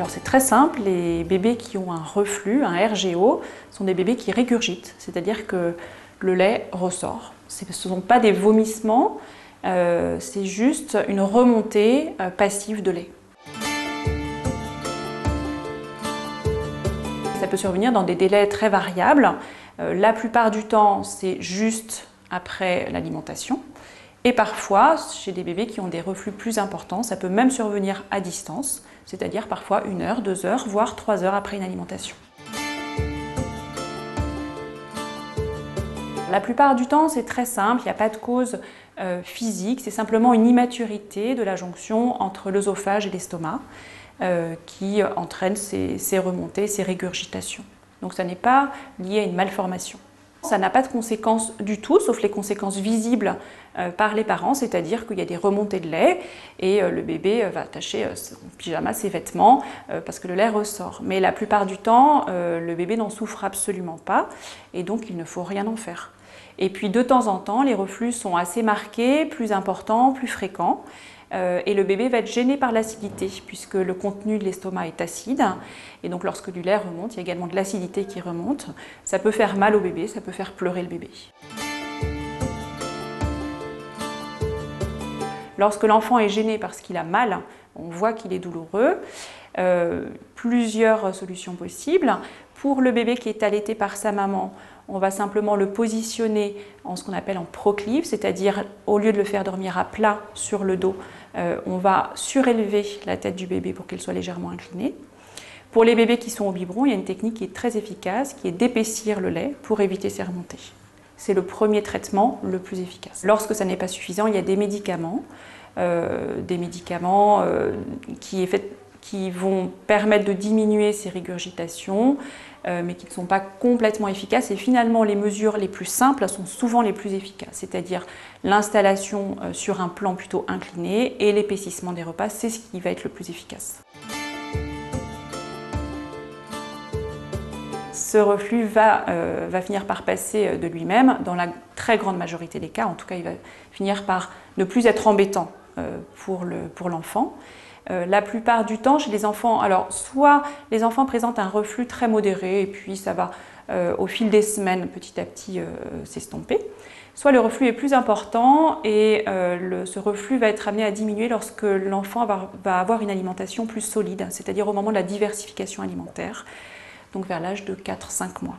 Alors c'est très simple, les bébés qui ont un reflux, un RGO, sont des bébés qui régurgitent, c'est-à-dire que le lait ressort. Ce ne sont pas des vomissements, c'est juste une remontée passive de lait. Ça peut survenir dans des délais très variables. La plupart du temps, c'est juste après l'alimentation. Et parfois, chez des bébés qui ont des reflux plus importants, ça peut même survenir à distance, c'est-à-dire parfois 1 heure, 2 heures, voire 3 heures après une alimentation. La plupart du temps, c'est très simple, il n'y a pas de cause physique, c'est simplement une immaturité de la jonction entre l'œsophage et l'estomac qui entraîne ces remontées, ces régurgitations. Donc ça n'est pas lié à une malformation. Ça n'a pas de conséquences du tout, sauf les conséquences visibles par les parents, c'est-à-dire qu'il y a des remontées de lait et le bébé va attacher son pyjama, ses vêtements, parce que le lait ressort. Mais la plupart du temps, le bébé n'en souffre absolument pas et donc il ne faut rien en faire. Et puis de temps en temps, les reflux sont assez marqués, plus importants, plus fréquents. Et le bébé va être gêné par l'acidité puisque le contenu de l'estomac est acide et donc lorsque du lait remonte, il y a également de l'acidité qui remonte. Ça peut faire mal au bébé, ça peut faire pleurer le bébé. Lorsque l'enfant est gêné parce qu'il a mal, on voit qu'il est douloureux. Plusieurs solutions possibles. Pour le bébé qui est allaité par sa maman, on va simplement le positionner en ce qu'on appelle en proclive, c'est-à-dire au lieu de le faire dormir à plat sur le dos, on va surélever la tête du bébé pour qu'elle soit légèrement inclinée. Pour les bébés qui sont au biberon, il y a une technique qui est très efficace, qui est d'épaissir le lait pour éviter ces remontées. C'est le premier traitement le plus efficace. Lorsque ça n'est pas suffisant, il y a des médicaments qui vont permettre de diminuer ces régurgitations, mais qui ne sont pas complètement efficaces. Et finalement, les mesures les plus simples sont souvent les plus efficaces, c'est-à-dire l'installation sur un plan plutôt incliné et l'épaississement des repas, c'est ce qui va être le plus efficace. Ce reflux va finir par passer de lui-même, dans la très grande majorité des cas. En tout cas, il va finir par ne plus être embêtant pour l'enfant. La plupart du temps, chez les enfants, alors soit les enfants présentent un reflux très modéré et puis ça va au fil des semaines petit à petit s'estomper, soit le reflux est plus important et ce reflux va être amené à diminuer lorsque l'enfant va avoir une alimentation plus solide, c'est-à-dire au moment de la diversification alimentaire, donc vers l'âge de 4-5 mois.